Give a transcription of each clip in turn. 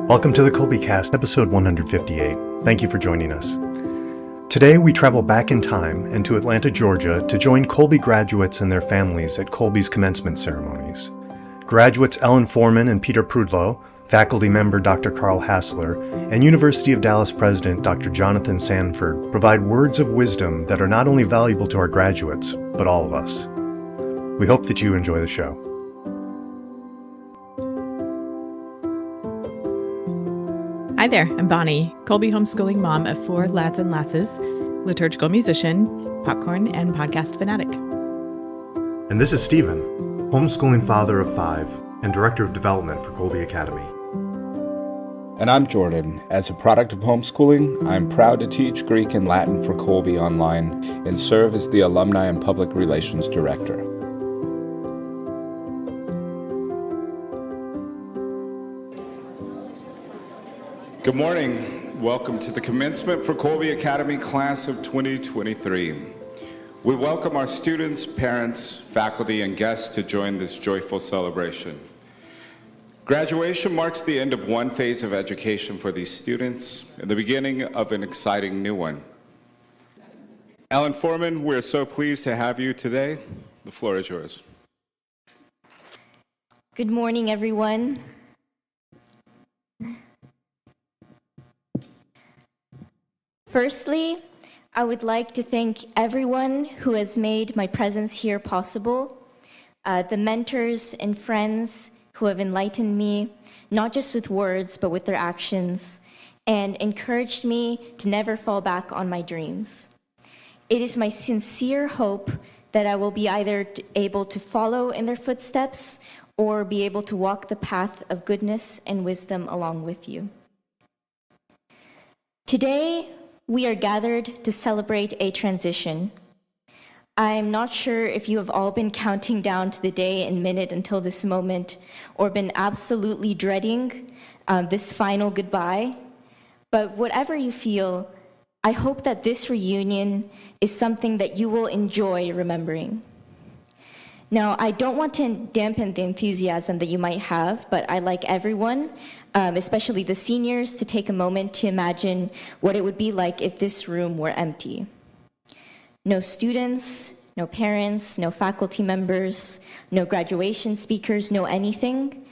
Welcome to the Kolbecast, episode 158. Thank you for joining us. Today we travel back in time and to Atlanta, Georgia to join Kolbe graduates and their families at Kolbe's commencement ceremonies. Graduates Ellen Foreman and Peter Prudlo, faculty member Dr. Carl Hasler, and University of Dallas president Dr. Jonathan Sanford provide words of wisdom that are not only valuable to our graduates, but all of us. We hope that you enjoy the show. Hi there, I'm Bonnie, Kolbe homeschooling mom of 4 lads and lasses, liturgical musician, popcorn, and podcast fanatic. And this is Stephen, homeschooling father of 5 and director of development for Kolbe Academy. And I'm Jordan. As a product of homeschooling, I'm proud to teach Greek and Latin for Kolbe online and serve as the Alumni and Public Relations Director. Good morning. Welcome to the commencement for Kolbe Academy class of 2023. We welcome our students, parents, faculty, and guests to join this joyful celebration. Graduation marks the end of one phase of education for these students and the beginning of an exciting new one. Ellen Foreman, we're so pleased to have you today. The floor is yours. Good morning, everyone. Firstly, I would like to thank everyone who has made my presence here possible, the mentors and friends who have enlightened me, not just with words, but with their actions, and encouraged me to never fall back on my dreams. It is my sincere hope that I will be either able to follow in their footsteps or be able to walk the path of goodness and wisdom along with you. Today, we are gathered to celebrate a transition. I'm not sure if you have all been counting down to the day and minute until this moment, or been absolutely dreading this final goodbye. But whatever you feel, I hope that this reunion is something that you will enjoy remembering. Now, I don't want to dampen the enthusiasm that you might have, but I'd like everyone, especially the seniors, to take a moment to imagine what it would be like if this room were empty. No students, no parents, no faculty members, no graduation speakers, no anything.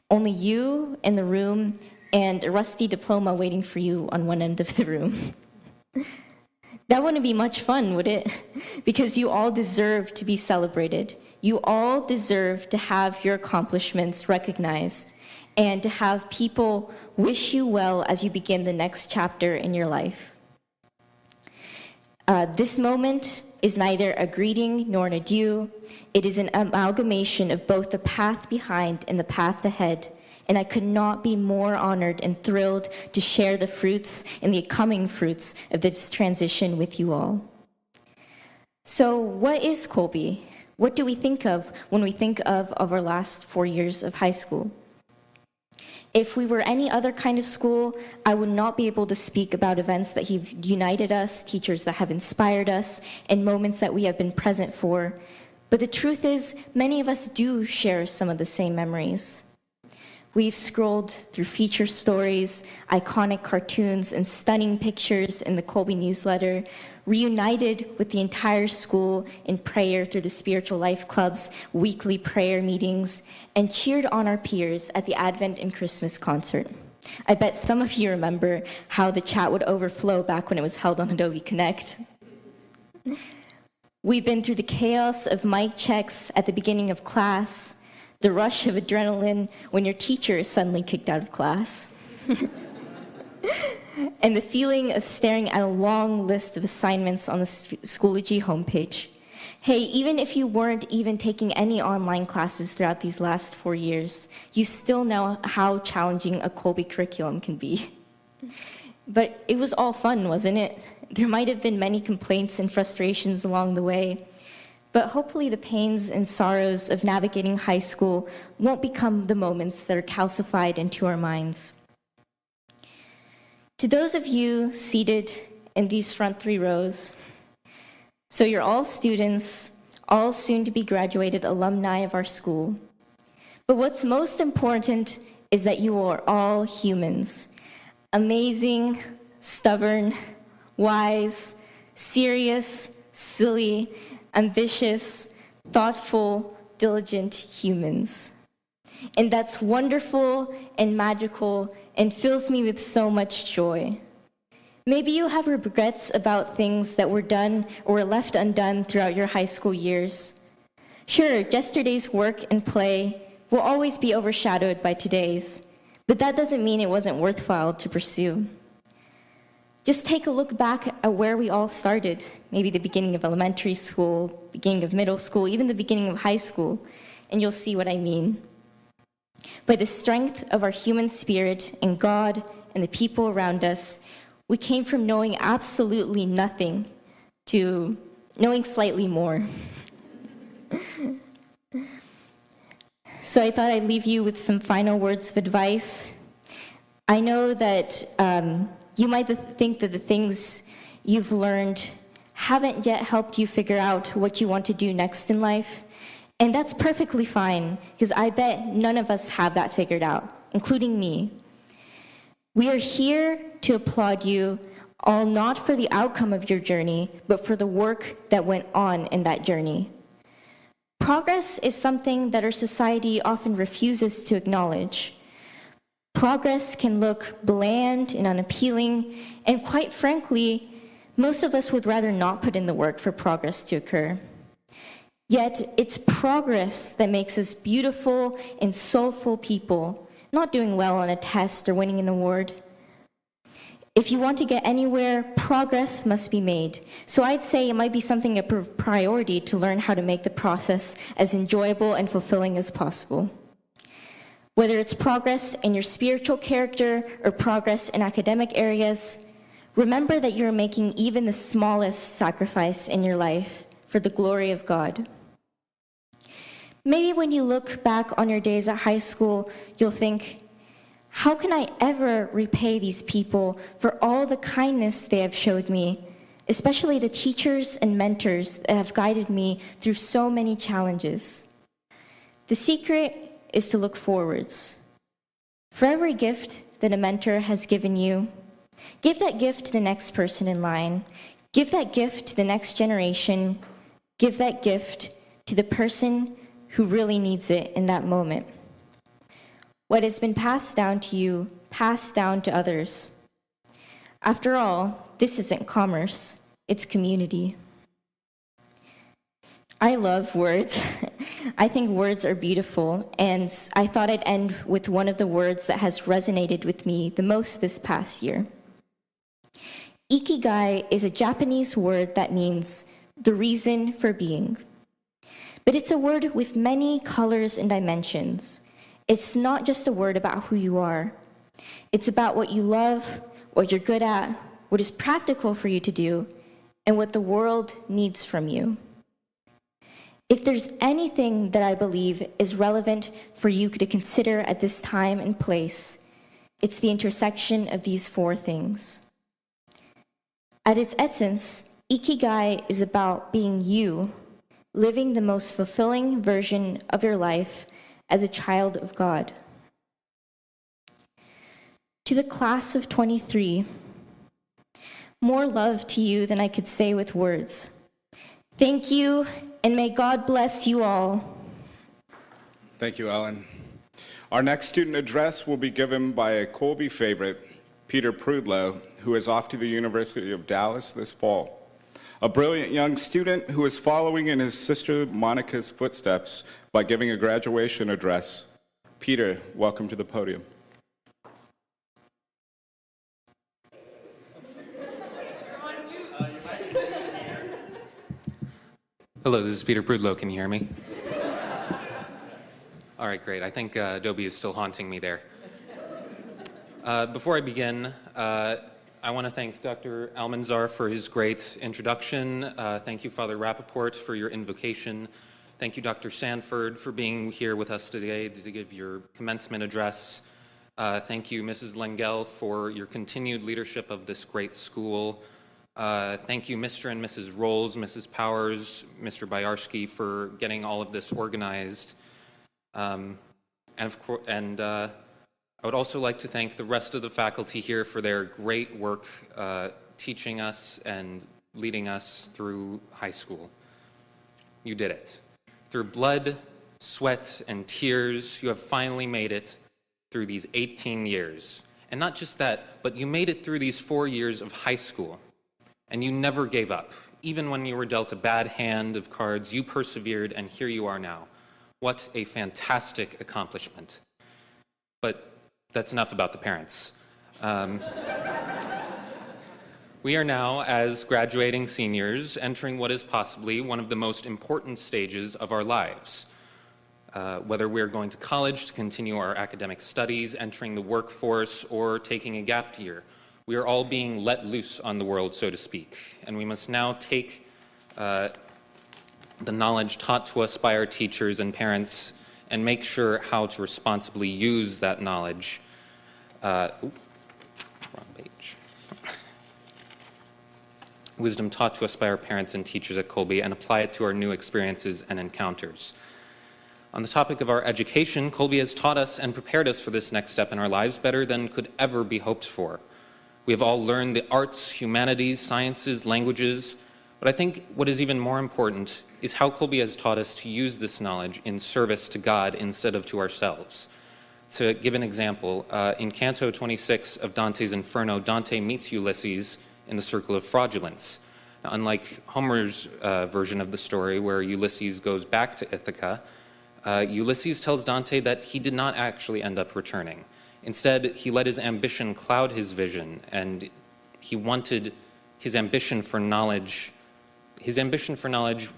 Only you in the room and a rusty diploma waiting for you on one end of the room. That wouldn't be much fun, would it? Because you all deserve to be celebrated. You all deserve to have your accomplishments recognized and to have people wish you well as you begin the next chapter in your life. This moment is neither a greeting nor an adieu. It is an amalgamation of both the path behind and the path ahead. And I could not be more honored and thrilled to share the fruits and the coming fruits of this transition with you all. So what is Kolbe? What do we think of when we think of our last 4 years of high school? If we were any other kind of school, I would not be able to speak about events that have united us, teachers that have inspired us, and moments that we have been present for. But the truth is, many of us do share some of the same memories. We've scrolled through feature stories, iconic cartoons, and stunning pictures in the Kolbe newsletter, reunited with the entire school in prayer through the Spiritual Life Club's weekly prayer meetings, and cheered on our peers at the Advent and Christmas concert. I bet some of you remember how the chat would overflow back when it was held on Adobe Connect. We've been through the chaos of mic checks at the beginning of class, the rush of adrenaline when your teacher is suddenly kicked out of class, and the feeling of staring at a long list of assignments on the Schoology homepage. Hey, even if you weren't even taking any online classes throughout these last 4 years, you still know how challenging a Kolbe curriculum can be. But it was all fun, wasn't it? There might have been many complaints and frustrations along the way, but hopefully the pains and sorrows of navigating high school won't become the moments that are calcified into our minds. To those of you seated in these front 3 rows, so you're all students, all soon to be graduated alumni of our school. But what's most important is that you are all humans. Amazing, stubborn, wise, serious, silly, ambitious, thoughtful, diligent humans. And that's wonderful and magical and fills me with so much joy. Maybe you have regrets about things that were done or were left undone throughout your high school years. Sure, yesterday's work and play will always be overshadowed by today's, but that doesn't mean it wasn't worthwhile to pursue. Just take a look back at where we all started, maybe the beginning of elementary school, beginning of middle school, even the beginning of high school, and you'll see what I mean. By the strength of our human spirit and God and the people around us, we came from knowing absolutely nothing to knowing slightly more. So I thought I'd leave you with some final words of advice. I know that you might think that the things you've learned haven't yet helped you figure out what you want to do next in life. And that's perfectly fine, because I bet none of us have that figured out, including me. We are here to applaud you, all not for the outcome of your journey, but for the work that went on in that journey. Progress is something that our society often refuses to acknowledge. Progress can look bland and unappealing, and quite frankly, most of us would rather not put in the work for progress to occur. Yet, it's progress that makes us beautiful and soulful people, not doing well on a test or winning an award. If you want to get anywhere, progress must be made. So I'd say it might be something a priority to learn how to make the process as enjoyable and fulfilling as possible. Whether it's progress in your spiritual character or progress in academic areas, remember that you're making even the smallest sacrifice in your life for the glory of God. Maybe when you look back on your days at high school, you'll think, how can I ever repay these people for all the kindness they have showed me, especially the teachers and mentors that have guided me through so many challenges? The secret is to look forwards. For every gift that a mentor has given you, give that gift to the next person in line. Give that gift to the next generation. Give that gift to the person who really needs it in that moment. What has been passed down to you, passed down to others. After all, this isn't commerce, it's community. I love words. I think words are beautiful, and I thought I'd end with one of the words that has resonated with me the most this past year. Ikigai is a Japanese word that means the reason for being. But it's a word with many colors and dimensions. It's not just a word about who you are. It's about what you love, what you're good at, what is practical for you to do, and what the world needs from you. If there's anything that I believe is relevant for you to consider at this time and place, it's the intersection of these four things. At its essence, Ikigai is about being you, living the most fulfilling version of your life as a child of God. To the class of 23, more love to you than I could say with words. Thank you, and may God bless you all. Thank you, Ellen. Our next student address will be given by a Kolbe favorite, Peter Prudlo, who is off to the University of Dallas this fall. A brilliant young student who is following in his sister Monica's footsteps by giving a graduation address. Peter, welcome to the podium. Hello, this is Peter Prudlo. Can you hear me? All right, great. I think Adobe is still haunting me there. Before I begin, I want to thank Dr. Almanzar for his great introduction. Thank you, Father Rappaport, for your invocation. Thank you, Dr. Sanford, for being here with us today to give your commencement address. Thank you, Mrs. Lengel, for your continued leadership of this great school. Thank you, Mr. and Mrs. Rolls, Mrs. Powers, Mr. Bayarski, for getting all of this organized. And I would also like to thank the rest of the faculty here for their great work teaching us and leading us through high school. You did it. Through blood, sweat, and tears, you have finally made it through these 18 years. And not just that, but you made it through these 4 years of high school. And you never gave up. Even when you were dealt a bad hand of cards, you persevered, and here you are now. What a fantastic accomplishment. But that's enough about the parents. We are now, as graduating seniors, entering what is possibly one of the most important stages of our lives. Whether we're going to college to continue our academic studies, entering the workforce, or taking a gap year, we are all being let loose on the world, so to speak. And we must now take the knowledge taught to us by our teachers and parents and make sure how to responsibly use that knowledge. Wrong page. Wisdom taught to us by our parents and teachers at Kolbe, and apply it to our new experiences and encounters. On the topic of our education, Kolbe has taught us and prepared us for this next step in our lives better than could ever be hoped for. We have all learned the arts, humanities, sciences, languages, but I think what is even more important is how Kolbe has taught us to use this knowledge in service to God instead of to ourselves. To give an example, in Canto 26 of Dante's Inferno, Dante meets Ulysses in the Circle of Fraudulence. Now, unlike Homer's version of the story, where Ulysses goes back to Ithaca, Ulysses tells Dante that he did not actually end up returning. Instead, he let his ambition cloud his vision, and he wanted his ambition for knowledge. His ambition for knowledge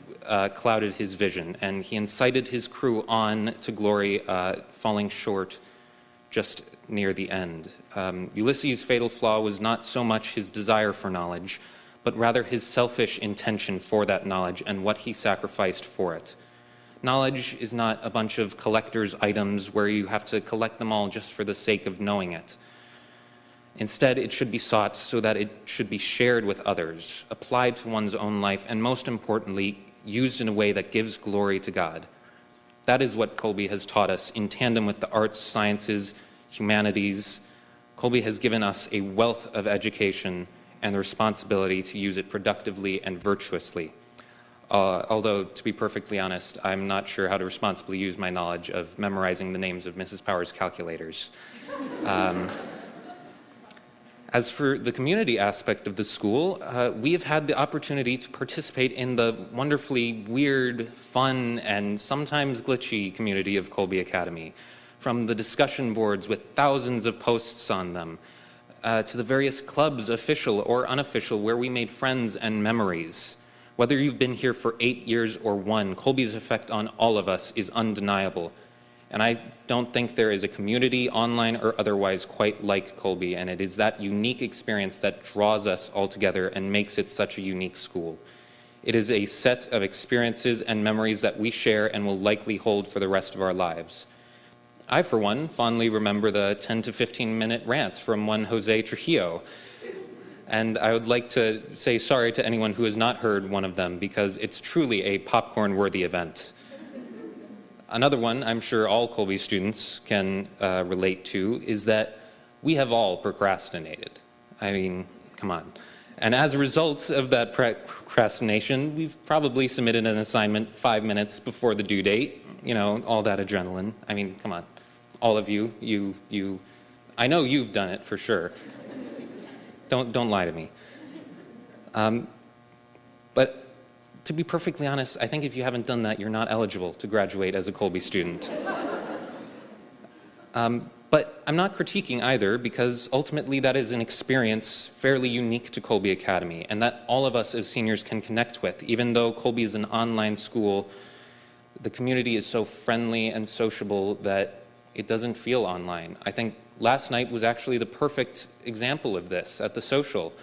clouded his vision, and he incited his crew on to glory, falling short just near the end. Ulysses' fatal flaw was not so much his desire for knowledge, but rather his selfish intention for that knowledge and what he sacrificed for it. Knowledge is not a bunch of collector's items where you have to collect them all just for the sake of knowing it. Instead, it should be sought so that it should be shared with others, applied to one's own life, and most importantly, used in a way that gives glory to God. That is what Kolbe has taught us in tandem with the arts, sciences, humanities. Kolbe has given us a wealth of education and the responsibility to use it productively and virtuously. Although, to be perfectly honest, I'm not sure how to responsibly use my knowledge of memorizing the names of Mrs. Power's calculators. As for the community aspect of the school, we have had the opportunity to participate in the wonderfully weird, fun, and sometimes glitchy community of Kolbe Academy. From the discussion boards with thousands of posts on them, to the various clubs, official or unofficial, where we made friends and memories. Whether you've been here for 8 years or 1, Kolbe's effect on all of us is undeniable. And I don't think there is a community, online or otherwise, quite like Kolbe, and it is that unique experience that draws us all together and makes it such a unique school. It is a set of experiences and memories that we share and will likely hold for the rest of our lives. I, for one, fondly remember the 10 to 15-minute rants from one Jose Trujillo. And I would like to say sorry to anyone who has not heard one of them, because it's truly a popcorn-worthy event. Another one I'm sure all Kolbe students can relate to is that we have all procrastinated. I mean, come on. And as a result of that procrastination, we've probably submitted an assignment 5 minutes before the due date. You know, all that adrenaline. I mean, come on. All of you, I know you've done it for sure. Don't lie to me. But to be perfectly honest, I think if you haven't done that, you're not eligible to graduate as a Kolbe student. But I'm not critiquing either, because ultimately that is an experience fairly unique to Kolbe Academy, and that all of us as seniors can connect with. Even though Kolbe is an online school, the community is so friendly and sociable that it doesn't feel online. I think last night was actually the perfect example of this at the social.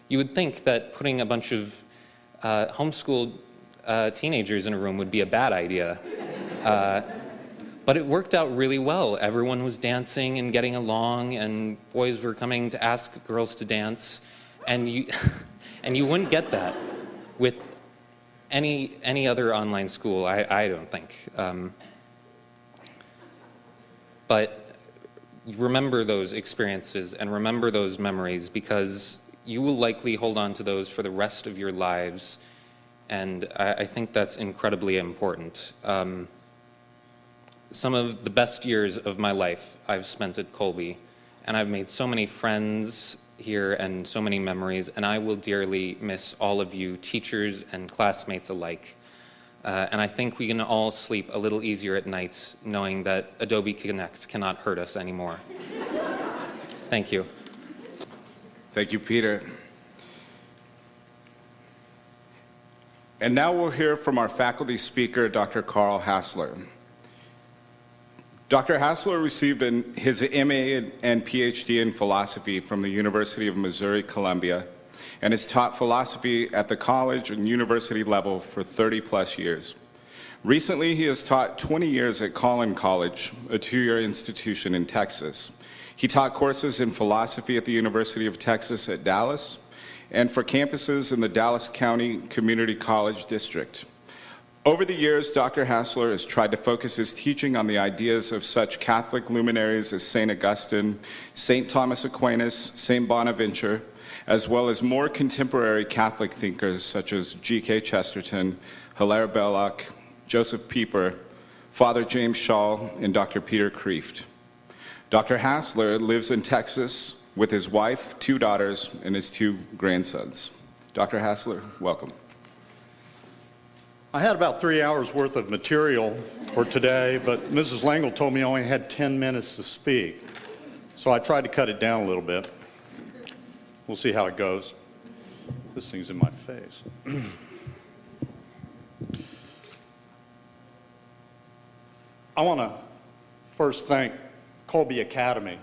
You would think that putting a bunch of homeschooled teenagers in a room would be a bad idea. But it worked out really well. Everyone was dancing and getting along, and boys were coming to ask girls to dance. And you wouldn't get that with any other online school, I don't think. But remember those experiences and remember those memories, because you will likely hold on to those for the rest of your lives, and I think that's incredibly important. Some of the best years of my life I've spent at Kolbe, and I've made so many friends here and so many memories, and I will dearly miss all of you, teachers and classmates alike. And I think we can all sleep a little easier at night knowing that Adobe Connect cannot hurt us anymore. Thank you. Thank you, Peter. And now we'll hear from our faculty speaker, Dr. Carl Hasler. Dr. Hasler received his MA and PhD in philosophy from the University of Missouri-Columbia and has taught philosophy at the college and university level for 30-plus years. Recently, he has taught 20 years at Collin College, a two-year institution in Texas. He taught courses in philosophy at the University of Texas at Dallas and for campuses in the Dallas County Community College District. Over the years, Dr. Hasler has tried to focus his teaching on the ideas of such Catholic luminaries as St. Augustine, St. Thomas Aquinas, St. Bonaventure, as well as more contemporary Catholic thinkers such as G.K. Chesterton, Hilaire Belloc, Joseph Pieper, Father James Shaw, and Dr. Peter Kreeft. Dr. Hasler lives in Texas with his wife, 2 daughters, and his 2 grandsons. Dr. Hasler, welcome. I had about 3 hours worth of material for today, but Mrs. Langle told me I only had 10 minutes to speak. So I tried to cut it down a little bit. We'll see how it goes. This thing's in my face. I want to first thank Kolbe Academy,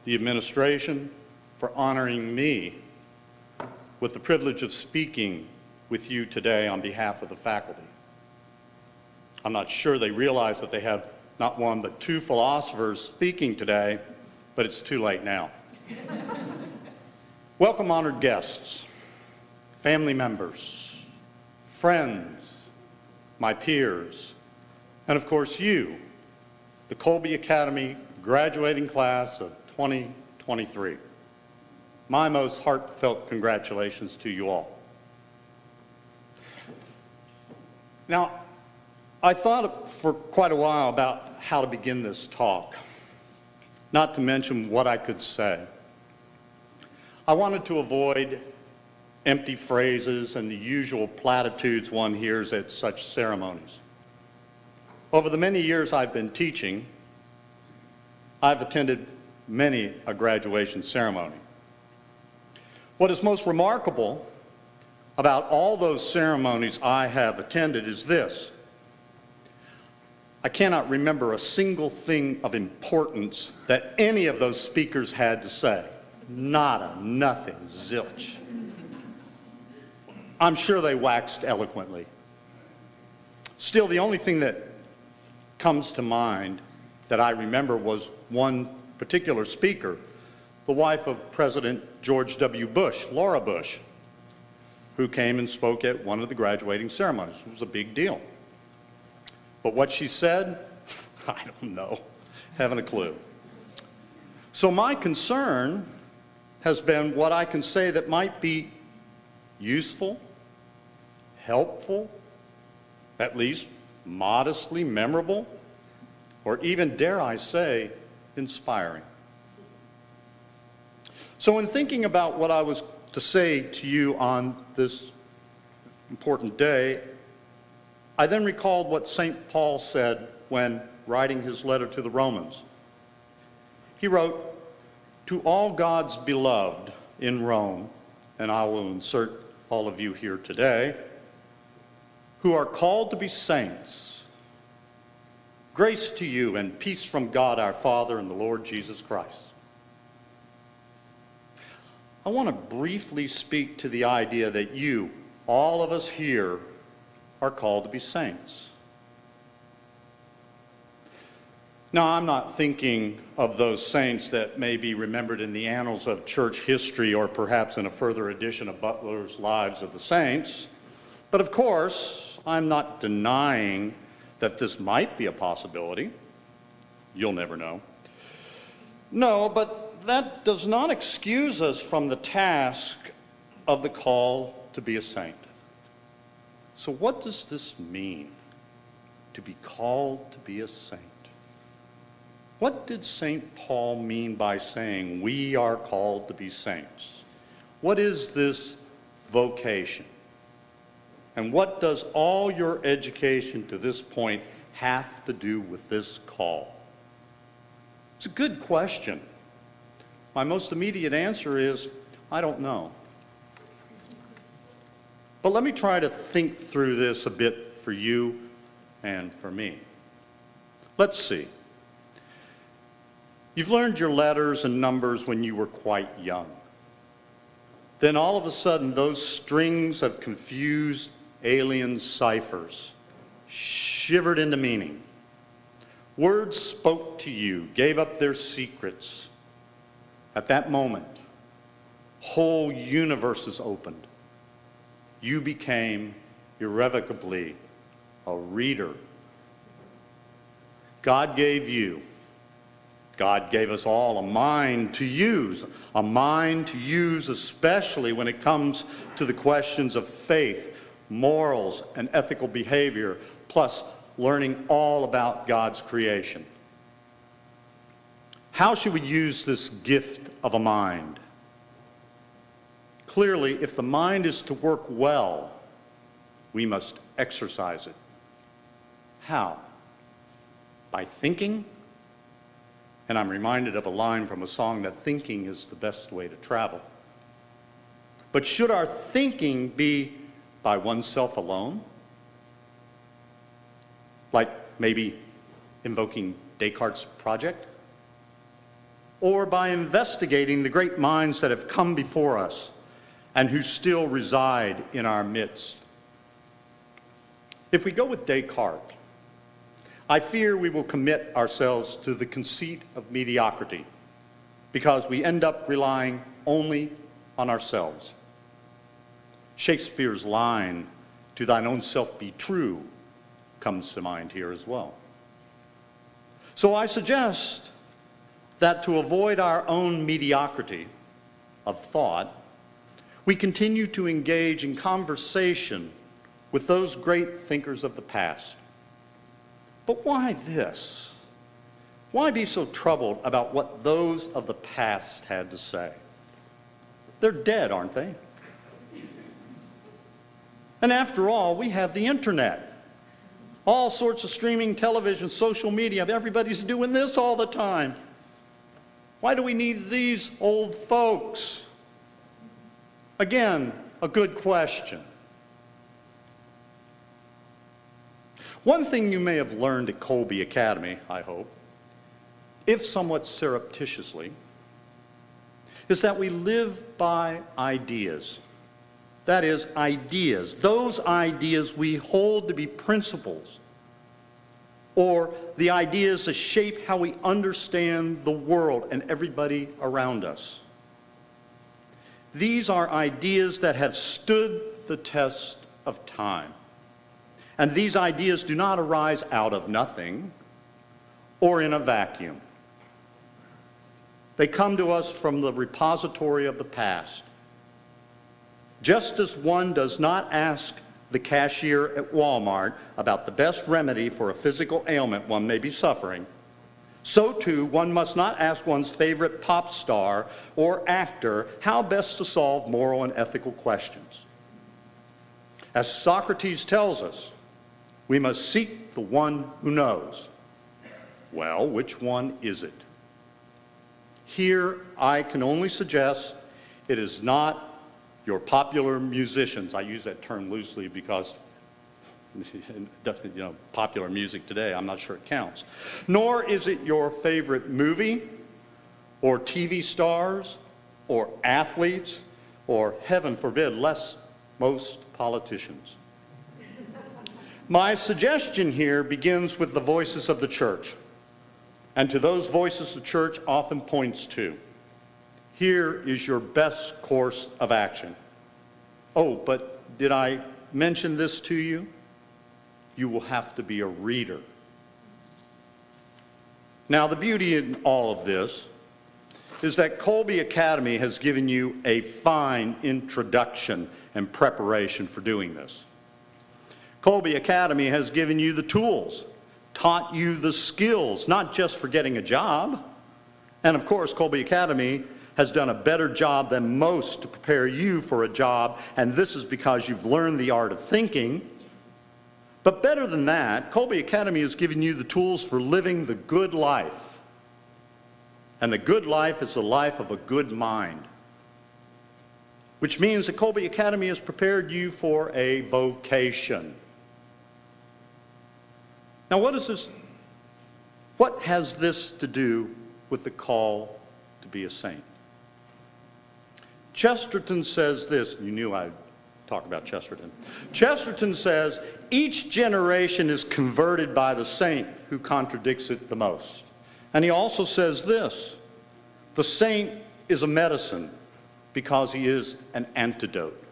the administration, for honoring me with the privilege of speaking with you today on behalf of the faculty. I'm not sure they realize that they have not 1 but 2 philosophers speaking today, but it's too late now. Welcome, honored guests, family members, friends, my peers, and of course you, the Kolbe Academy graduating class of 2023. My most heartfelt congratulations to you all. Now, I thought for quite a while about how to begin this talk, not to mention what I could say. I wanted to avoid empty phrases and the usual platitudes one hears at such ceremonies. Over the many years I've been teaching, I've attended many a graduation ceremony. What is most remarkable about all those ceremonies I have attended is this: I cannot remember a single thing of importance that any of those speakers had to say. Nada, nothing, zilch. I'm sure they waxed eloquently. Still, the only thing that comes to mind that I remember was one particular speaker, the wife of President George W. Bush, Laura Bush, who came and spoke at one of the graduating ceremonies. It was a big deal. But what she said, I don't know, haven't a clue. So my concern has been what I can say that might be useful, helpful, at least modestly memorable, or even, dare I say, inspiring. So in thinking about what I was to say to you on this important day, I then recalled what St. Paul said when writing his letter to the Romans. He wrote, "To all God's beloved in Rome," and I will insert all of you here today, "who are called to be saints, grace to you and peace from God our Father and the Lord Jesus Christ." I want to briefly speak to the idea that you, all of us here, are called to be saints. Now, I'm not thinking of those saints that may be remembered in the annals of church history or perhaps in a further edition of Butler's Lives of the Saints. But of course, I'm not denying that this might be a possibility. You'll never know. No, but that does not excuse us from the task of the call to be a saint. So what does this mean, to be called to be a saint? What did St. Paul mean by saying we are called to be saints? What is this vocation? And what does all your education to this point have to do with this call? It's a good question. My most immediate answer is, I don't know. But let me try to think through this a bit for you and for me. Let's see. You've learned your letters and numbers when you were quite young. Then all of a sudden, those strings of confused alien ciphers shivered into meaning. Words spoke to you, gave up their secrets. At that moment, whole universes opened. You became irrevocably a reader. God gave us all a mind to use especially when it comes to the questions of faith, morals, and ethical behavior, plus learning all about God's creation. How should we use this gift of a mind? Clearly, if the mind is to work well, we must exercise it. How? By thinking? And I'm reminded of a line from a song that thinking is the best way to travel. But should our thinking be by oneself alone? Like maybe invoking Descartes' project? Or by investigating the great minds that have come before us and who still reside in our midst? If we go with Descartes, I fear we will commit ourselves to the conceit of mediocrity because we end up relying only on ourselves. Shakespeare's line, "To thine own self be true," comes to mind here as well. So I suggest that to avoid our own mediocrity of thought, we continue to engage in conversation with those great thinkers of the past. But why this? Why be so troubled about what those of the past had to say? They're dead, aren't they? And after all, we have the internet. All sorts of streaming television, social media. Everybody's doing this all the time. Why do we need these old folks? Again, a good question. One thing you may have learned at Kolbe Academy, I hope, if somewhat surreptitiously, is that we live by ideas. That is, ideas. Those ideas we hold to be principles, or the ideas that shape how we understand the world and everybody around us. These are ideas that have stood the test of time. And these ideas do not arise out of nothing or in a vacuum. They come to us from the repository of the past. Just as one does not ask the cashier at Walmart about the best remedy for a physical ailment one may be suffering, so too one must not ask one's favorite pop star or actor how best to solve moral and ethical questions. As Socrates tells us, we must seek the one who knows. Well, which one is it? Here, I can only suggest it is not your popular musicians. I use that term loosely because, popular music today, I'm not sure it counts. Nor is it your favorite movie or TV stars or athletes or, heaven forbid, most politicians. My suggestion here begins with the voices of the church, and to those voices the church often points to. Here is your best course of action. Oh, but did I mention this to you? You will have to be a reader. Now, the beauty in all of this is that Kolbe Academy has given you a fine introduction and preparation for doing this. Kolbe Academy has given you the tools, taught you the skills, not just for getting a job. And of course, Kolbe Academy has done a better job than most to prepare you for a job, and this is because you've learned the art of thinking. But better than that, Kolbe Academy has given you the tools for living the good life. And the good life is the life of a good mind, which means that Kolbe Academy has prepared you for a vocation. Now, what has this to do with the call to be a saint? Chesterton says this. You knew I'd talk about Chesterton. Chesterton says, each generation is converted by the saint who contradicts it the most. And he also says this, the saint is a medicine because he is an antidote.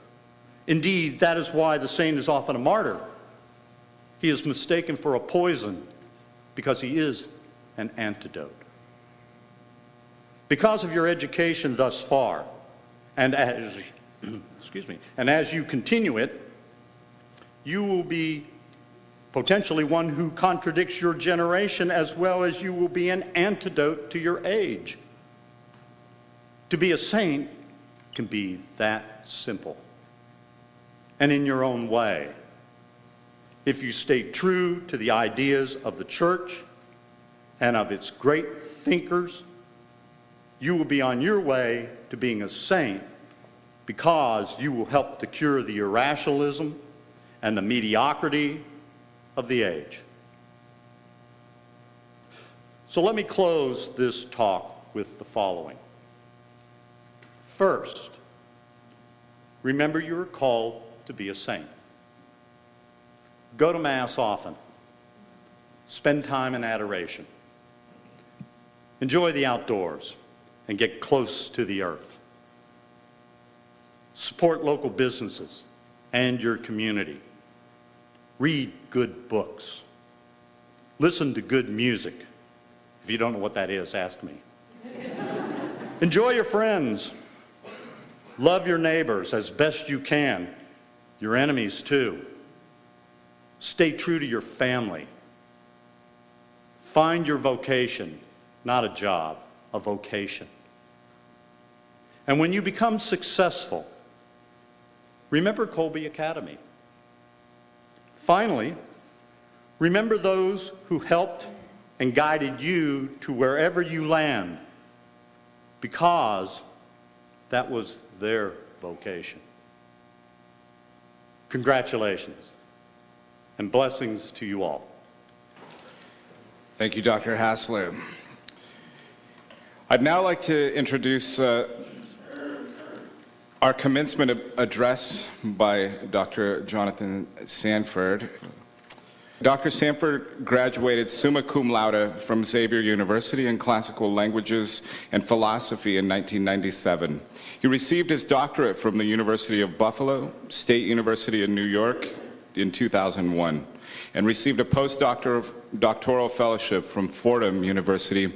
Indeed, that is why the saint is often a martyr. He is mistaken for a poison because he is an antidote. Because of your education thus far, and as you continue it, you will be potentially one who contradicts your generation, as well as you will be an antidote to your age. To be a saint can be that simple. And in your own way, if you stay true to the ideas of the church and of its great thinkers, you will be on your way to being a saint, because you will help to cure the irrationalism and the mediocrity of the age. So let me close this talk with the following. First, remember you are called to be a saint. Go to Mass often. Spend time in adoration. Enjoy the outdoors and get close to the earth. Support local businesses and your community. Read good books. Listen to good music. If you don't know what that is, ask me. Enjoy your friends. Love your neighbors as best you can. Your enemies too. Stay true to your family. Find your vocation, not a job, a vocation. And when you become successful, remember Kolbe Academy. Finally, remember those who helped and guided you to wherever you land, because that was their vocation. Congratulations, and blessings to you all. Thank you, Dr. Hasler. I'd now like to introduce our commencement address by Dr. Jonathan Sanford. Dr. Sanford graduated summa cum laude from Xavier University in classical languages and philosophy in 1997. He received his doctorate from the University of Buffalo, State University in New York in 2001, and received a postdoctoral fellowship from Fordham University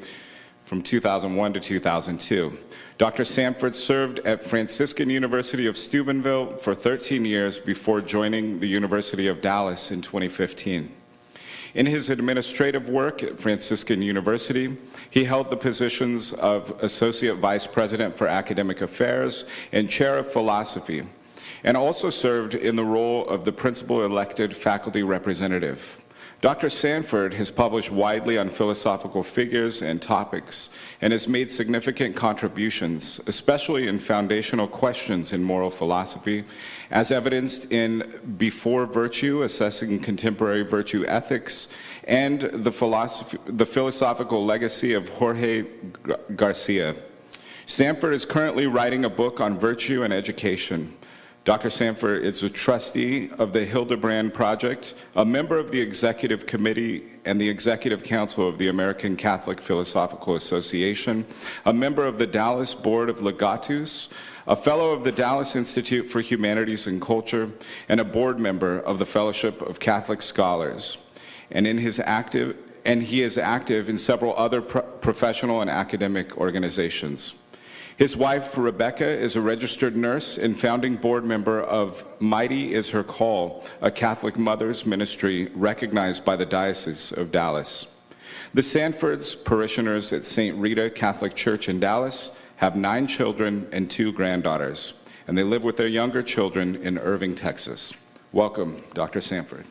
from 2001 to 2002. Dr. Sanford served at Franciscan University of Steubenville for 13 years before joining the University of Dallas in 2015. In his administrative work at Franciscan University, he held the positions of Associate Vice President for Academic Affairs and Chair of Philosophy, and also served in the role of the Principal Elected Faculty Representative. Dr. Sanford has published widely on philosophical figures and topics, and has made significant contributions, especially in foundational questions in moral philosophy, as evidenced in Before Virtue, Assessing Contemporary Virtue Ethics, and the philosophical legacy of Jorge Garcia. Sanford is currently writing a book on virtue and education. Dr. Sanford is a trustee of the Hildebrand Project, a member of the Executive Committee and the Executive Council of the American Catholic Philosophical Association, a member of the Dallas Board of Legatus, a fellow of the Dallas Institute for Humanities and Culture, and a board member of the Fellowship of Catholic Scholars. And he is active in several other professional and academic organizations. His wife, Rebecca, is a registered nurse and founding board member of Mighty is Her Call, a Catholic mothers ministry recognized by the Diocese of Dallas. The Sanfords, parishioners at St. Rita Catholic Church in Dallas, have 9 children and 2 granddaughters, and they live with their younger children in Irving, Texas. Welcome, Dr. Sanford.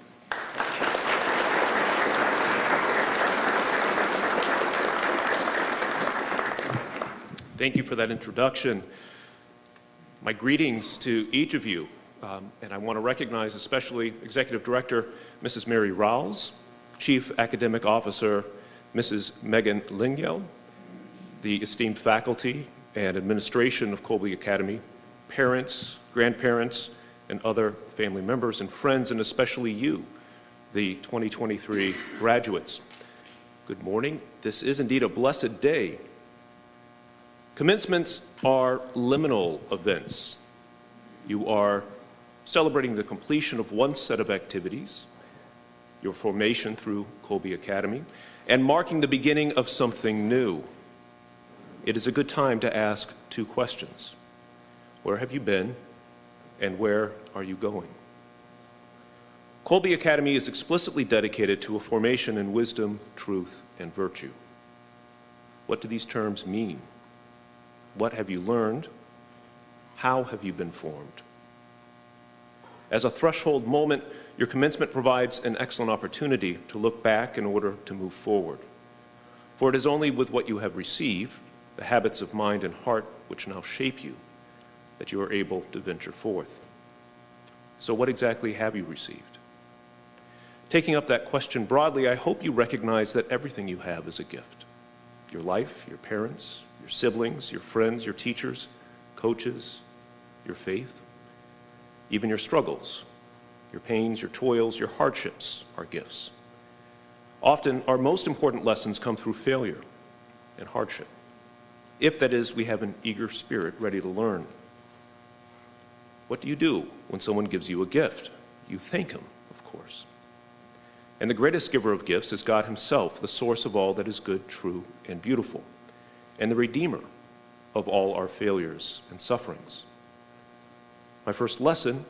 Thank you for that introduction. My greetings to each of you, and I want to recognize especially Executive Director Mrs. Mary Rawls, Chief Academic Officer Mrs. Megan Lingyel, the esteemed faculty and administration of Kolbe Academy, parents, grandparents, and other family members and friends, and especially you, the 2023 graduates. Good morning. This is indeed a blessed day. Commencements are liminal events. You are celebrating the completion of one set of activities, your formation through Kolbe Academy, and marking the beginning of something new. It is a good time to ask 2 questions. Where have you been, and where are you going? Kolbe Academy is explicitly dedicated to a formation in wisdom, truth, and virtue. What do these terms mean? What have you learned? How have you been formed? As a threshold moment, your commencement provides an excellent opportunity to look back in order to move forward. For it is only with what you have received, the habits of mind and heart which now shape you, that you are able to venture forth. So what exactly have you received? Taking up that question broadly, I hope you recognize that everything you have is a gift. Your life, your parents, your siblings, your friends, your teachers, coaches, your faith, even your struggles, your pains, your toils, your hardships are gifts. Often, our most important lessons come through failure and hardship, if that is, we have an eager spirit ready to learn. What do you do when someone gives you a gift? You thank him, of course. And the greatest giver of gifts is God himself, the source of all that is good, true, and beautiful, and the Redeemer of all our failures and sufferings. My first lesson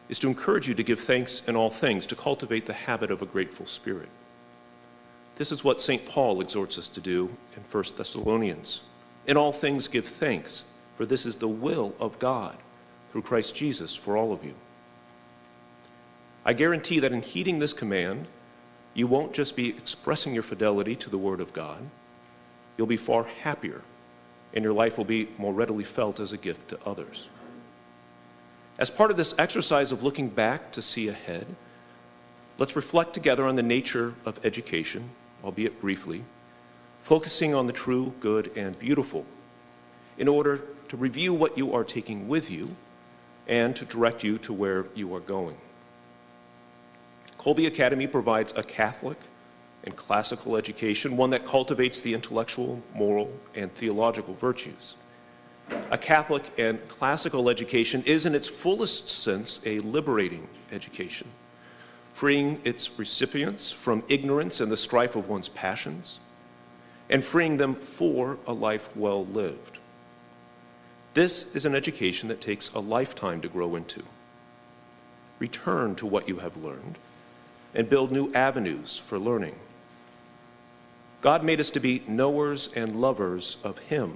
is to encourage you to give thanks in all things, to cultivate the habit of a grateful spirit. This is what St. Paul exhorts us to do in 1 Thessalonians. In all things give thanks, for this is the will of God through Christ Jesus for all of you. I guarantee that in heeding this command, you won't just be expressing your fidelity to the Word of God, you'll be far happier, and your life will be more readily felt as a gift to others. As part of this exercise of looking back to see ahead, let's reflect together on the nature of education, albeit briefly, focusing on the true, good, and beautiful, in order to review what you are taking with you and to direct you to where you are going. Kolbe Academy provides a Catholic and classical education, one that cultivates the intellectual, moral, and theological virtues. A Catholic and classical education is, in its fullest sense, a liberating education, freeing its recipients from ignorance and the strife of one's passions, and freeing them for a life well lived. This is an education that takes a lifetime to grow into. Return to what you have learned and build new avenues for learning. God made us to be knowers and lovers of Him,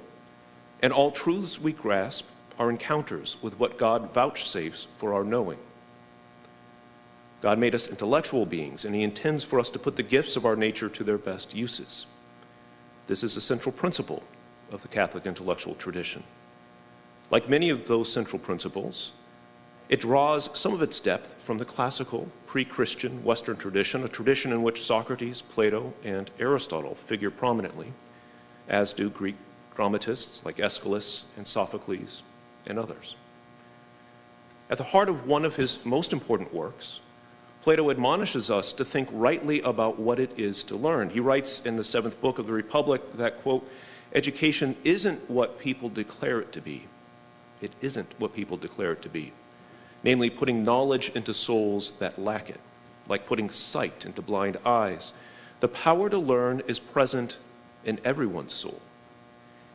and all truths we grasp are encounters with what God vouchsafes for our knowing. God made us intellectual beings, and He intends for us to put the gifts of our nature to their best uses. This is a central principle of the Catholic intellectual tradition. Like many of those central principles, it draws some of its depth from the classical, pre-Christian Western tradition, a tradition in which Socrates, Plato, and Aristotle figure prominently, as do Greek dramatists like Aeschylus and Sophocles and others. At the heart of one of his most important works, Plato admonishes us to think rightly about what it is to learn. He writes in the 7th book of the Republic that, quote, education isn't what people declare it to be. It isn't what people declare it to be. Namely, putting knowledge into souls that lack it, like putting sight into blind eyes. The power to learn is present in everyone's soul.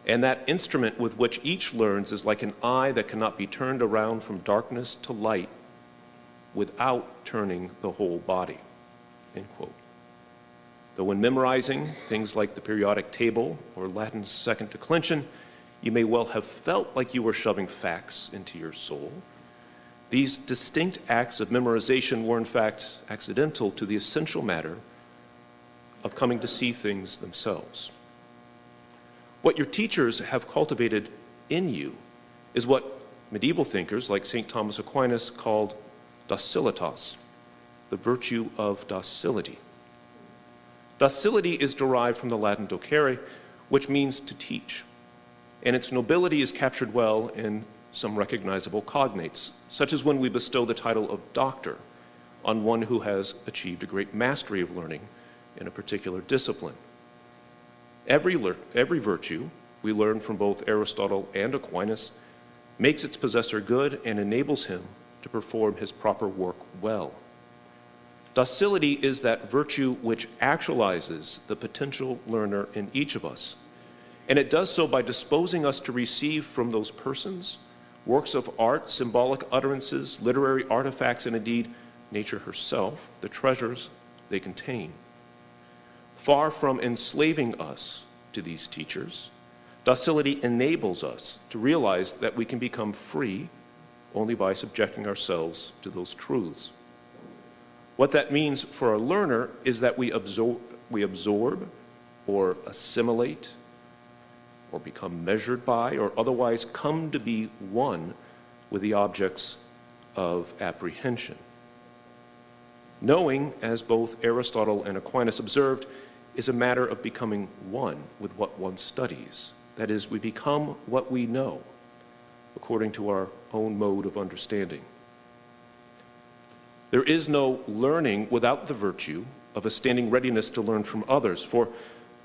And that instrument with which each learns is like an eye that cannot be turned around from darkness to light without turning the whole body." End quote. Though when memorizing things like the periodic table or Latin's second declension, you may well have felt like you were shoving facts into your soul, these distinct acts of memorization were in fact accidental to the essential matter of coming to see things themselves. What your teachers have cultivated in you is what medieval thinkers like St. Thomas Aquinas called docilitas, the virtue of docility. Docility is derived from the Latin docere, which means to teach, and its nobility is captured well in some recognizable cognates, such as when we bestow the title of doctor on one who has achieved a great mastery of learning in a particular discipline. Every virtue, we learn from both Aristotle and Aquinas, makes its possessor good and enables him to perform his proper work well. Docility is that virtue which actualizes the potential learner in each of us, and it does so by disposing us to receive from those persons works of art, symbolic utterances, literary artifacts, and indeed nature herself, the treasures they contain. Far from enslaving us to these teachers, docility enables us to realize that we can become free only by subjecting ourselves to those truths. What that means for a learner is that we absorb or assimilate or become measured by or otherwise come to be one with the objects of apprehension. Knowing, as both Aristotle and Aquinas observed, is a matter of becoming one with what one studies. That is, we become what we know, according to our own mode of understanding. There is no learning without the virtue of a standing readiness to learn from others, for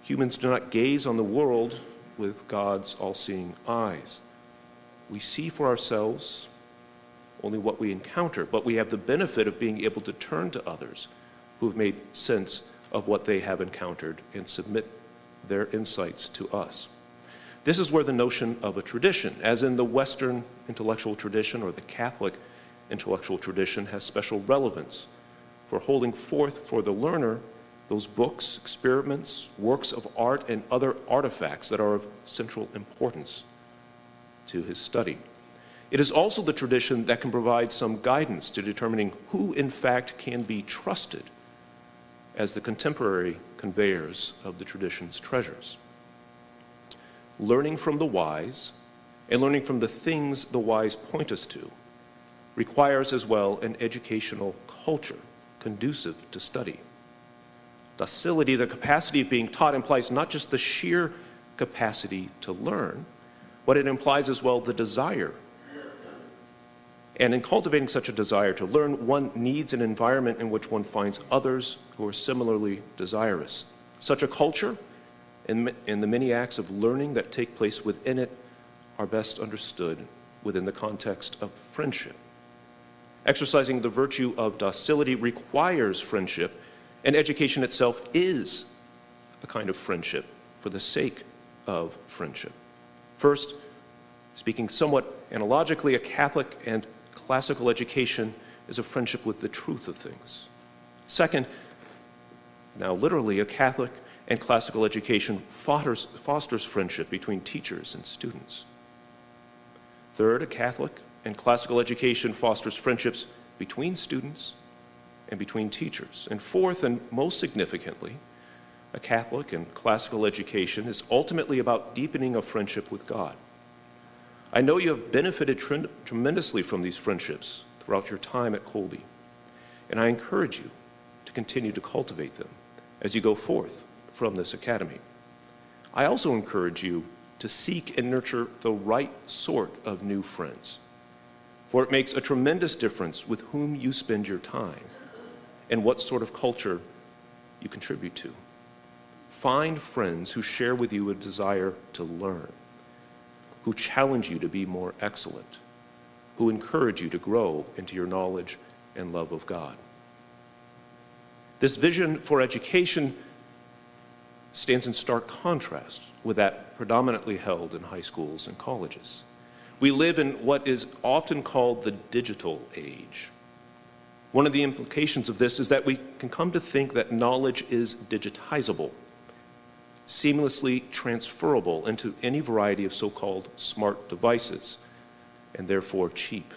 humans do not gaze on the world with God's all-seeing eyes. We see for ourselves only what we encounter, but we have the benefit of being able to turn to others who have made sense of what they have encountered and submit their insights to us. This is where the notion of a tradition, as in the Western intellectual tradition or the Catholic intellectual tradition, has special relevance for holding forth for the learner those books, experiments, works of art, and other artifacts that are of central importance to his study. It is also the tradition that can provide some guidance to determining who in fact can be trusted as the contemporary conveyors of the tradition's treasures. Learning from the wise and learning from the things the wise point us to requires as well an educational culture conducive to study. Docility, the capacity of being taught, implies not just the sheer capacity to learn, but it implies as well the desire. And in cultivating such a desire to learn, one needs an environment in which one finds others who are similarly desirous. Such a culture and the many acts of learning that take place within it are best understood within the context of friendship. Exercising the virtue of docility requires friendship, and education itself is a kind of friendship for the sake of friendship. First, speaking somewhat analogically, a Catholic and classical education is a friendship with the truth of things. Second, now literally, a Catholic and classical education fosters friendship between teachers and students. Third, a Catholic and classical education fosters friendships between students and between teachers. And fourth, and most significantly, a Catholic and classical education is ultimately about deepening a friendship with God. I know you have benefited tremendously from these friendships throughout your time at Kolbe, and I encourage you to continue to cultivate them as you go forth from this academy. I also encourage you to seek and nurture the right sort of new friends, for it makes a tremendous difference with whom you spend your time and what sort of culture you contribute to. Find friends who share with you a desire to learn, who challenge you to be more excellent, who encourage you to grow into your knowledge and love of God. This vision for education stands in stark contrast with that predominantly held in high schools and colleges. We live in what is often called the digital age. One of the implications of this is that we can come to think that knowledge is digitizable, seamlessly transferable into any variety of so-called smart devices, and therefore cheap.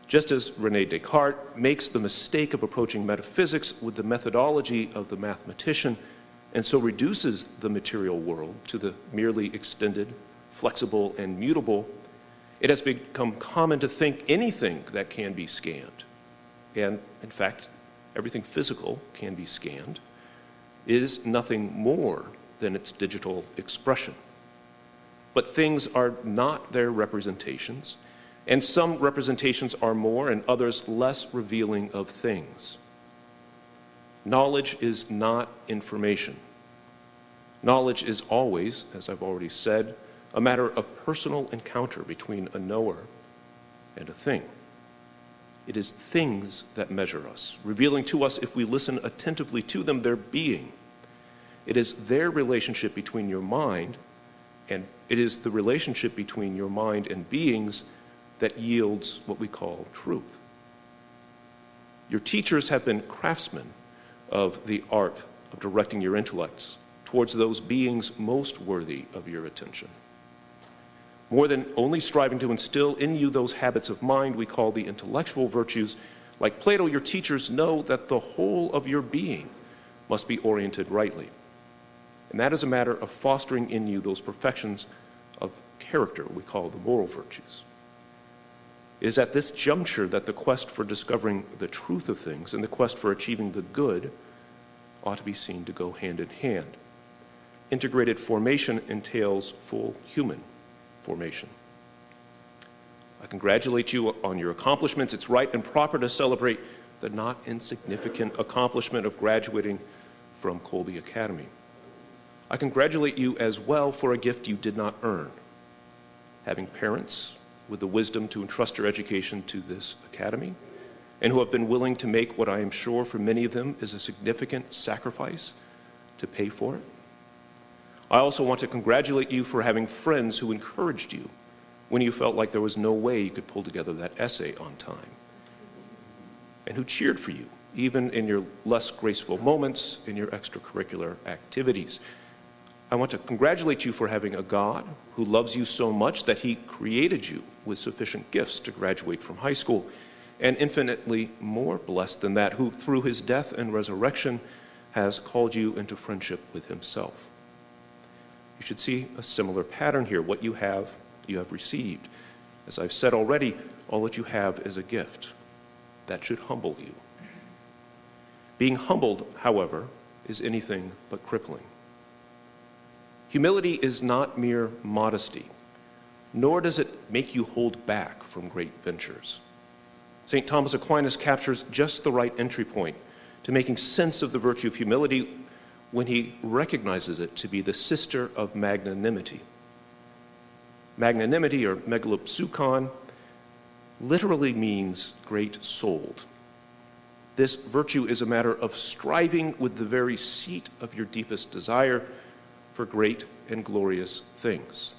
Just as René Descartes makes the mistake of approaching metaphysics with the methodology of the mathematician, and so reduces the material world to the merely extended, flexible, and mutable, it has become common to think anything that can be scanned, and in fact, everything physical can be scanned, is nothing more than its digital expression. But things are not their representations, and some representations are more and others less revealing of things. Knowledge is not information. Knowledge is always, as I've already said, a matter of personal encounter between a knower and a thing. It is things that measure us, revealing to us, if we listen attentively to them, their being. It is their relationship between your mind, and it is the relationship between your mind and beings that yields what we call truth. Your teachers have been craftsmen of the art of directing your intellects towards those beings most worthy of your attention. More than only striving to instill in you those habits of mind we call the intellectual virtues, like Plato, your teachers know that the whole of your being must be oriented rightly. And that is a matter of fostering in you those perfections of character we call the moral virtues. It is at this juncture that the quest for discovering the truth of things and the quest for achieving the good ought to be seen to go hand in hand. Integrated formation entails full human formation. I congratulate you on your accomplishments. It's right and proper to celebrate the not insignificant accomplishment of graduating from Kolbe Academy. I congratulate you as well for a gift you did not earn. Having parents with the wisdom to entrust your education to this academy, and who have been willing to make what I am sure for many of them is a significant sacrifice to pay for it. I also want to congratulate you for having friends who encouraged you when you felt like there was no way you could pull together that essay on time, and who cheered for you, even in your less graceful moments in your extracurricular activities. I want to congratulate you for having a God who loves you so much that he created you with sufficient gifts to graduate from high school, and infinitely more blessed than that, who through his death and resurrection has called you into friendship with himself. You should see a similar pattern here. What you have received. As I've said already, all that you have is a gift. That should humble you. Being humbled, however, is anything but crippling. Humility is not mere modesty, nor does it make you hold back from great ventures. St. Thomas Aquinas captures just the right entry point to making sense of the virtue of humility when he recognizes it to be the sister of magnanimity. Magnanimity, or megalopsukon, literally means great-souled. This virtue is a matter of striving with the very seat of your deepest desire for great and glorious things.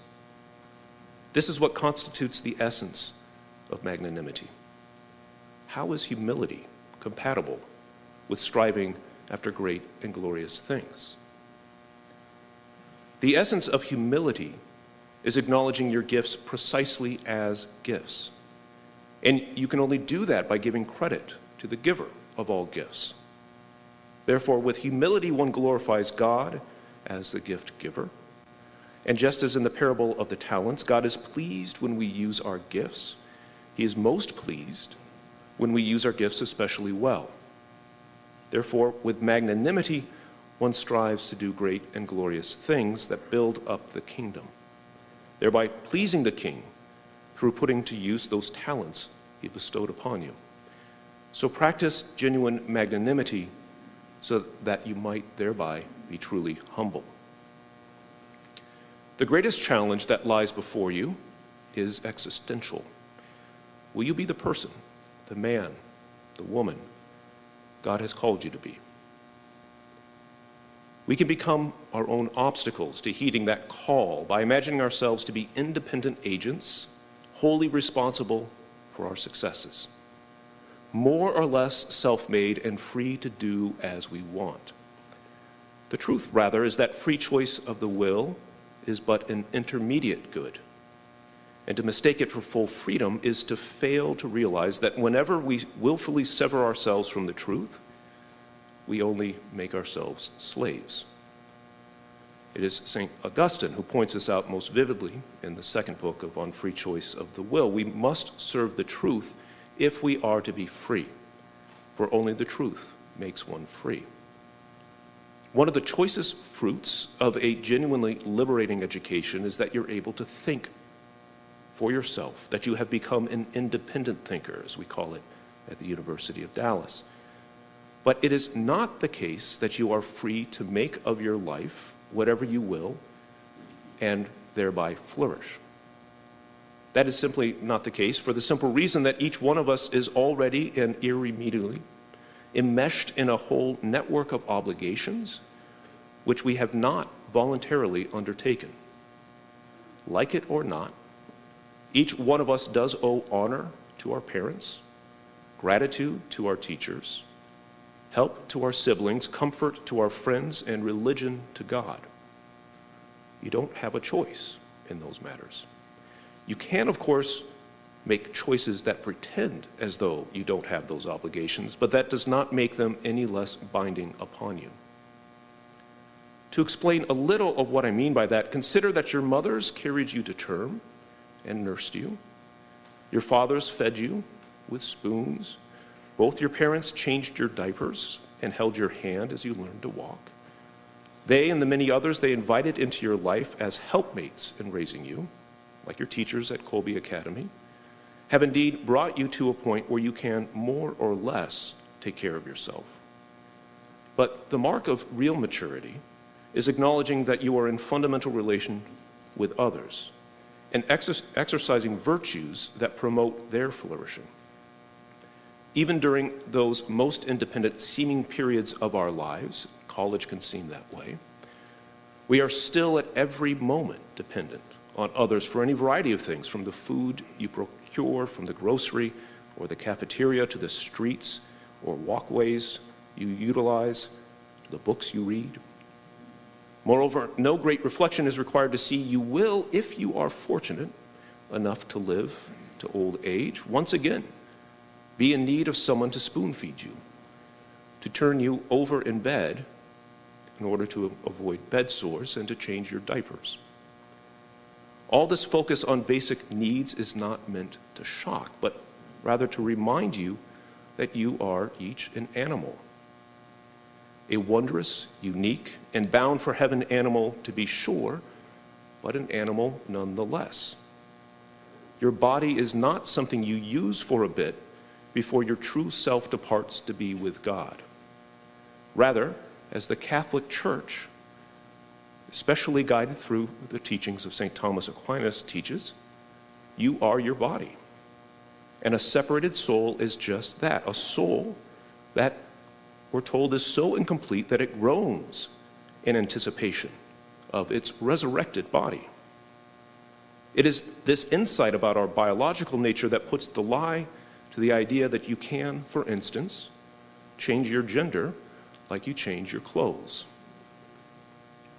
This is what constitutes the essence of magnanimity. How is humility compatible with striving after great and glorious things? The essence of humility is acknowledging your gifts precisely as gifts. And you can only do that by giving credit to the giver of all gifts. Therefore, with humility, one glorifies God as the gift giver. And just as in the parable of the talents, God is pleased when we use our gifts. He is most pleased when we use our gifts especially well. Therefore, with magnanimity, one strives to do great and glorious things that build up the kingdom, thereby pleasing the king through putting to use those talents he bestowed upon you. So practice genuine magnanimity so that you might thereby be truly humble. The greatest challenge that lies before you is existential. Will you be the person, the man, the woman God has called you to be? We can become our own obstacles to heeding that call by imagining ourselves to be independent agents, wholly responsible for our successes, more or less self-made and free to do as we want. The truth, rather, is that free choice of the will is but an intermediate good. And to mistake it for full freedom is to fail to realize that whenever we willfully sever ourselves from the truth, we only make ourselves slaves. It is St. Augustine who points this out most vividly in the second book of On Free Choice of the Will. We must serve the truth if we are to be free, for only the truth makes one free. One of the choicest fruits of a genuinely liberating education is that you're able to think for yourself, that you have become an independent thinker, as we call it at the University of Dallas. But it is not the case that you are free to make of your life whatever you will and thereby flourish. That is simply not the case for the simple reason that each one of us is already and irremediably enmeshed in a whole network of obligations which we have not voluntarily undertaken. Like it or not, each one of us does owe honor to our parents, gratitude to our teachers, help to our siblings, comfort to our friends, and religion to God. You don't have a choice in those matters. You can, of course, make choices that pretend as though you don't have those obligations, but that does not make them any less binding upon you. To explain a little of what I mean by that, consider that your mothers carried you to term and nursed you. Your fathers fed you with spoons. Both your parents changed your diapers and held your hand as you learned to walk. They and the many others they invited into your life as helpmates in raising you, like your teachers at Kolbe Academy, have indeed brought you to a point where you can more or less take care of yourself. But the mark of real maturity is acknowledging that you are in fundamental relation with others and exercising virtues that promote their flourishing. Even during those most independent seeming periods of our lives, college can seem that way, we are still at every moment dependent on others for any variety of things, from the food you procure from the grocery or the cafeteria to the streets or walkways you utilize to the books you read. Moreover, no great reflection is required to see you will, if you are fortunate enough to live to old age, once again be in need of someone to spoon feed you, to turn you over in bed in order to avoid bed sores and to change your diapers. All this focus on basic needs is not meant to shock, but rather to remind you that you are each an animal. A wondrous, unique, and bound for heaven animal to be sure, but an animal nonetheless. Your body is not something you use for a bit before your true self departs to be with God. Rather, as the Catholic Church, especially guided through the teachings of St. Thomas Aquinas, teaches, you are your body. And a separated soul is just that, a soul that we're told is so incomplete that it groans in anticipation of its resurrected body. It is this insight about our biological nature that puts the lie to the idea that you can, for instance, change your gender like you change your clothes.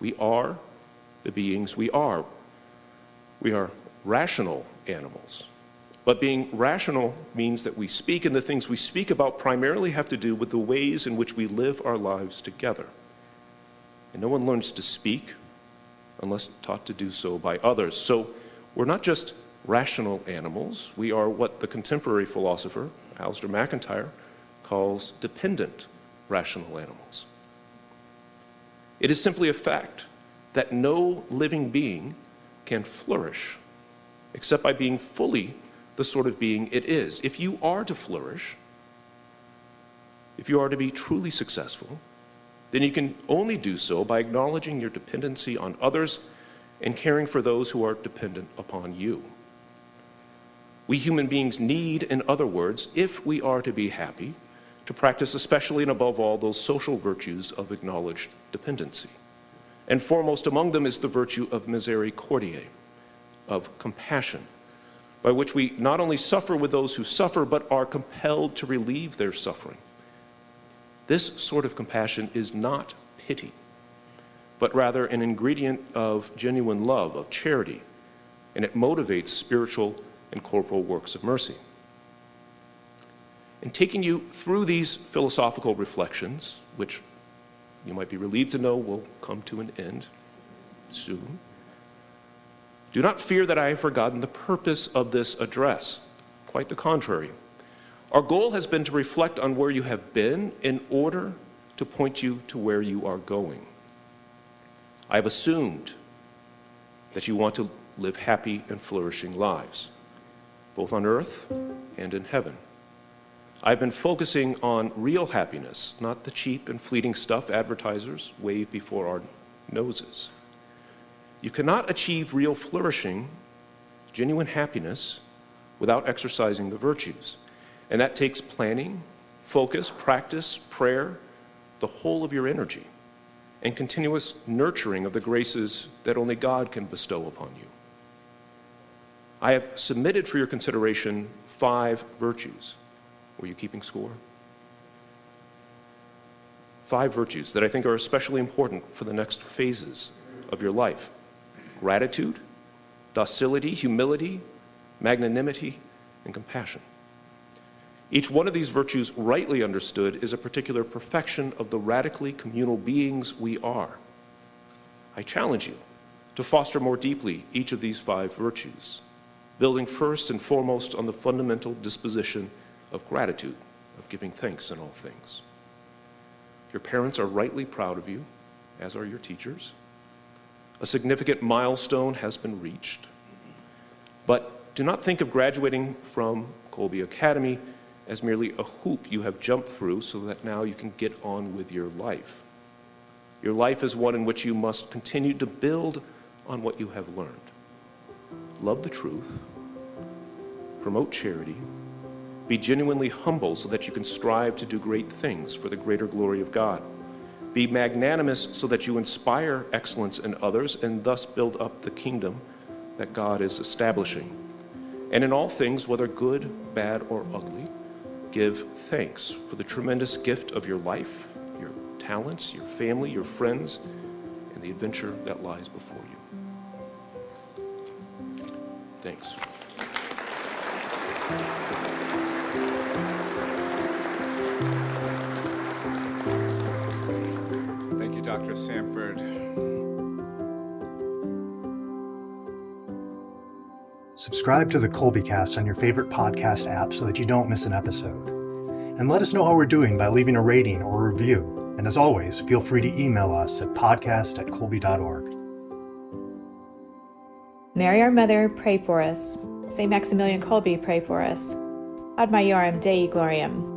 We are the beings we are. We are rational animals. But being rational means that we speak, and the things we speak about primarily have to do with the ways in which we live our lives together. And no one learns to speak unless taught to do so by others. So we're not just rational animals. We are what the contemporary philosopher, Alistair MacIntyre, calls dependent rational animals. It is simply a fact that no living being can flourish except by being fully the sort of being it is. If you are to flourish, if you are to be truly successful, then you can only do so by acknowledging your dependency on others and caring for those who are dependent upon you. We human beings need, in other words, if we are to be happy, to practice especially and above all those social virtues of acknowledged dependency. And foremost among them is the virtue of misericordia, of compassion, by which we not only suffer with those who suffer, but are compelled to relieve their suffering. This sort of compassion is not pity, but rather an ingredient of genuine love, of charity, and it motivates spiritual and corporal works of mercy. In taking you through these philosophical reflections, which you might be relieved to know will come to an end soon, do not fear that I have forgotten the purpose of this address. Quite the contrary. Our goal has been to reflect on where you have been in order to point you to where you are going. I have assumed that you want to live happy and flourishing lives, both on earth and in heaven. I've been focusing on real happiness, not the cheap and fleeting stuff advertisers wave before our noses. You cannot achieve real flourishing, genuine happiness, without exercising the virtues. And that takes planning, focus, practice, prayer, the whole of your energy, and continuous nurturing of the graces that only God can bestow upon you. I have submitted for your consideration 5 virtues. Were you keeping score? 5 virtues that I think are especially important for the next phases of your life. Gratitude, docility, humility, magnanimity, and compassion. Each one of these virtues, rightly understood, is a particular perfection of the radically communal beings we are. I challenge you to foster more deeply each of these 5 virtues, building first and foremost on the fundamental disposition of gratitude, of giving thanks in all things. Your parents are rightly proud of you, as are your teachers. A significant milestone has been reached. But do not think of graduating from Kolbe Academy as merely a hoop you have jumped through so that now you can get on with your life. Your life is one in which you must continue to build on what you have learned. Love the truth, promote charity, be genuinely humble so that you can strive to do great things for the greater glory of God. Be magnanimous so that you inspire excellence in others and thus build up the kingdom that God is establishing. And in all things, whether good, bad, or ugly, give thanks for the tremendous gift of your life, your talents, your family, your friends, and the adventure that lies before you. Thanks. Thank you, Dr. Sanford. Subscribe to the KolbeCast on your favorite podcast app so that you don't miss an episode. And let us know how we're doing by leaving a rating or a review. And as always, feel free to email us at podcast@kolbe.org. Mary, our Mother, pray for us. St. Maximilian Kolbe, pray for us. Ad Maiorem Dei Gloriam.